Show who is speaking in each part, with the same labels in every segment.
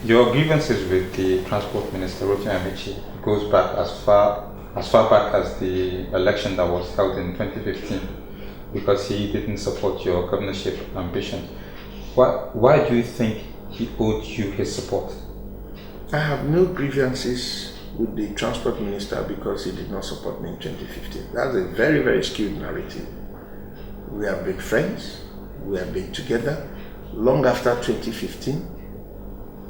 Speaker 1: Your grievances with the Transport Minister, Rotimi Amaechi, goes back as far back as the election that was held in 2015, because he didn't support your governorship ambition. Why do you think he owed you his support?
Speaker 2: I have no grievances with the Transport Minister because he did not support me in 2015. That's a very, very skewed narrative. We have been friends, we have been together long after 2015.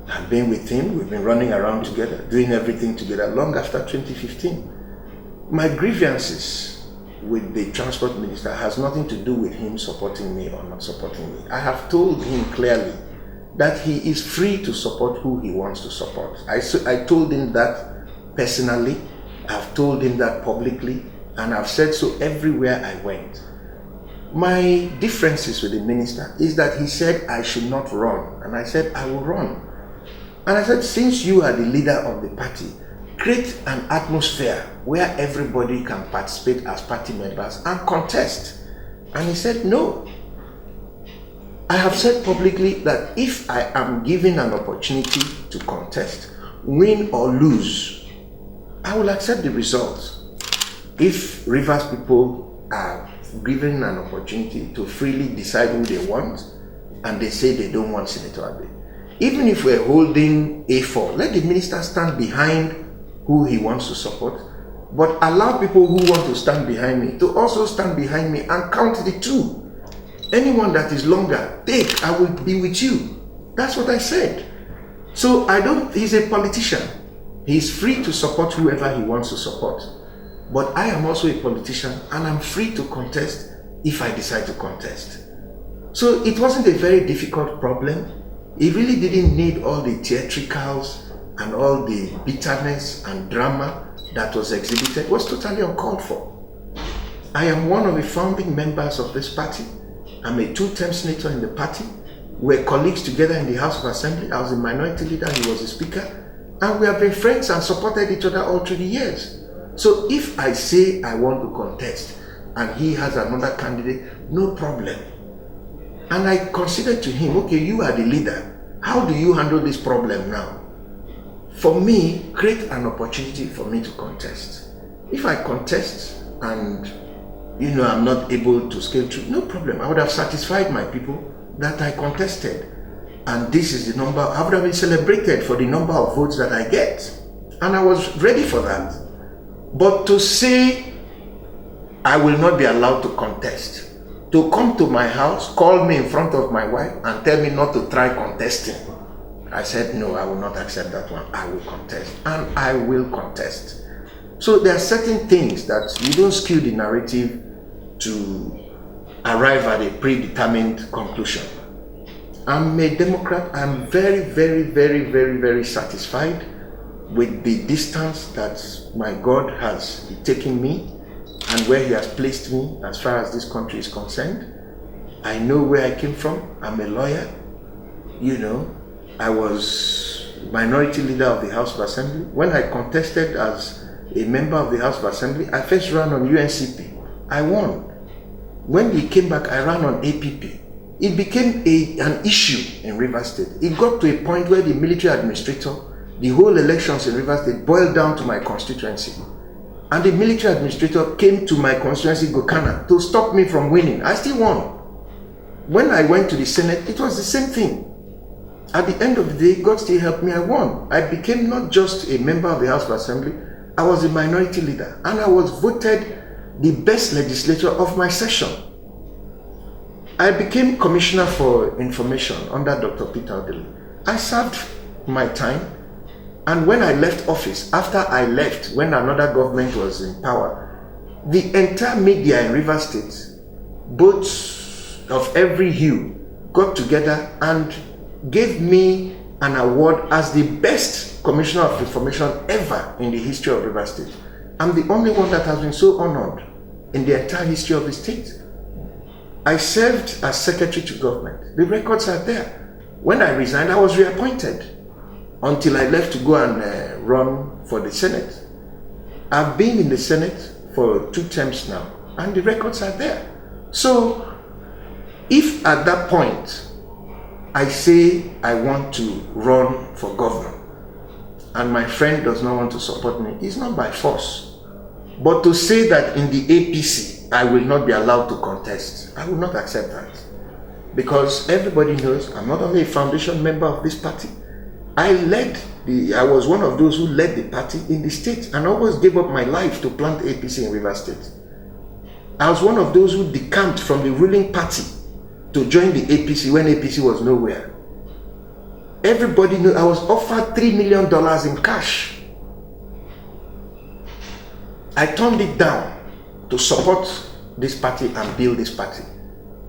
Speaker 2: I've been with him, we've been running around together, doing everything together long after 2015. My grievances with the Transport Minister has nothing to do with him supporting me or not supporting me. I have told him clearly that he is free to support who he wants to support. I told him that personally, I've told him that publicly, and I've said so everywhere I went. My differences with the minister is that he said I should not run, and I said I will run. And I said, since you are the leader of the party, create an atmosphere where everybody can participate as party members and contest. And he said no. I have said publicly that if I am given an opportunity to contest, win or lose, I will accept the results. If Rivers people are given an opportunity to freely decide who they want, and they say they don't want Senator Abe, even if we're holding A4, let the minister stand behind who he wants to support, but allow people who want to stand behind me to also stand behind me and count the two. Anyone that is longer, take, I will be with you. That's what I said. So he's a politician. He's free to support whoever he wants to support. But I am also a politician and I'm free to contest if I decide to contest. So it wasn't a very difficult problem. He really didn't need all the theatricals and all the bitterness and drama that was exhibited. It was totally uncalled for. I am one of the founding members of this party. I'm a two-term senator in the party. We're colleagues together in the House of Assembly. I was a minority leader, he was a speaker. And we have been friends and supported each other all through the years. So if I say I want to contest and he has another candidate, no problem. And I considered to him, okay, you are the leader. How do you handle this problem now? For me, create an opportunity for me to contest. If I contest and I'm not able to scale through, no problem. I would have satisfied my people that I contested. And this is the number, I would have been celebrated for the number of votes that I get. And I was ready for that. But to say I will not be allowed to contest, to come to my house, call me in front of my wife and tell me not to try contesting, I said no, I will not accept that one. I will contest, and I will contest. So there are certain things that you don't skew the narrative to arrive at a predetermined conclusion. I'm a Democrat. I'm very, very, very, very, very satisfied with the distance that my God has taken me and where he has placed me as far as this country is concerned. I know where I came from. I'm a lawyer. I was minority leader of the House of Assembly. When I contested as a member of the House of Assembly, I first ran on UNCP. I won. When he came back, I ran on APP. It became an issue in Rivers State. It got to a point where the military administrator, the whole elections in Rivers State boiled down to my constituency. And the military administrator came to my constituency, Gokana, to stop me from winning. I still won. When I went to the Senate, it was the same thing. At the end of the day, God still helped me, I won. I became not just a member of the House of Assembly, I was a minority leader. And I was voted the best legislator of my session. I became Commissioner for Information under Dr. Peter Odili. I served my time. And when I left office, after I left, when another government was in power, the entire media in Rivers State, both of every hue, got together and gave me an award as the best Commissioner of Information ever in the history of Rivers State. I'm the only one that has been so honored in the entire history of the state. I served as Secretary to Government. The records are there. When I resigned, I was reappointed until I left to go and run for the Senate. I've been in the Senate for 2 terms now, and the records are there. So, if at that point I say I want to run for governor, and my friend does not want to support me, it's not by force. But to say that in the APC, I will not be allowed to contest, I will not accept that. Because everybody knows I'm not only a foundation member of this party, I was one of those who led the party in the state and always gave up my life to plant APC in Rivers State. I was one of those who decamped from the ruling party to join the APC when APC was nowhere. Everybody knew I was offered $3 million in cash. I turned it down to support this party and build this party.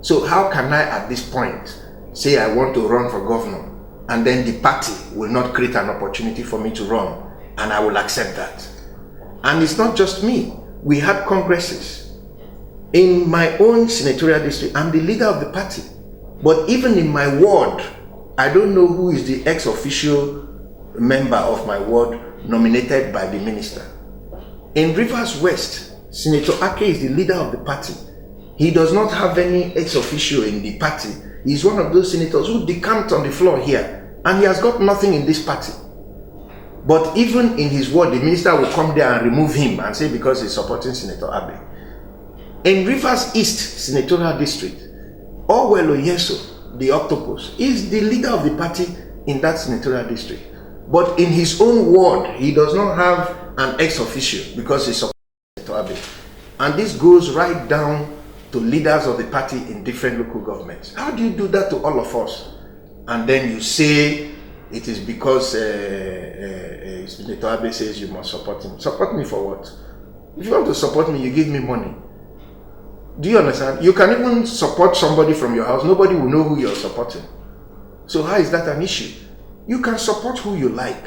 Speaker 2: So how can I at this point say I want to run for governor and then the party will not create an opportunity for me to run and I will accept that? And it's not just me. We had congresses. In my own senatorial district, I'm the leader of the party. But even in my ward, I don't know who is the ex-officio member of my ward nominated by the minister. In Rivers West, Senator Ake is the leader of the party. He does not have any ex-officio in the party. He's one of those senators who decamped on the floor here, and he has got nothing in this party. But even in his ward, the minister will come there and remove him and say because he's supporting Senator Abe. In Rivers East Senatorial District, Orwell Oyeso, the octopus, is the leader of the party in that senatorial district. But in his own ward, he does not have an ex-officio because he supports Senator Abe. And this goes right down to leaders of the party in different local governments. How do you do that to all of us? And then you say it is because Senator Abe says you must support him. Support me for what? If you want to support me, you give me money. Do you understand? You can even support somebody from your house. Nobody will know who you're supporting. So how is that an issue? You can support who you like,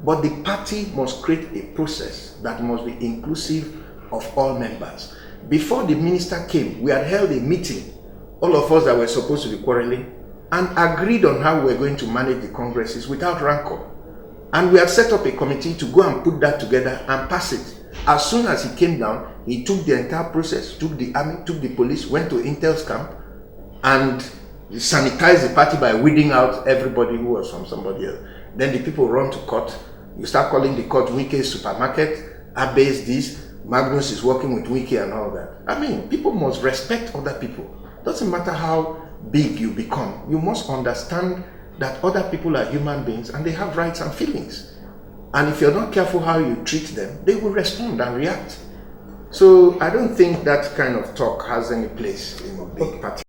Speaker 2: but the party must create a process that must be inclusive of all members. Before the minister came, we had held a meeting, all of us that were supposed to be quarreling, and agreed on how we were going to manage the congresses without rancor. And we had set up a committee to go and put that together and pass it. As soon as he came down, he took the entire process, took the army, took the police, went to Intel's camp, and sanitized the party by weeding out everybody who was from somebody else. Then the people run to court. You start calling the court Wike's supermarket, Abe's this, Magnus is working with Wike and all that. I mean, people must respect other people. Doesn't matter how big you become. You must understand that other people are human beings and they have rights and feelings. And if you're not careful how you treat them, they will respond and react. So I don't think that kind of talk has any place in the party.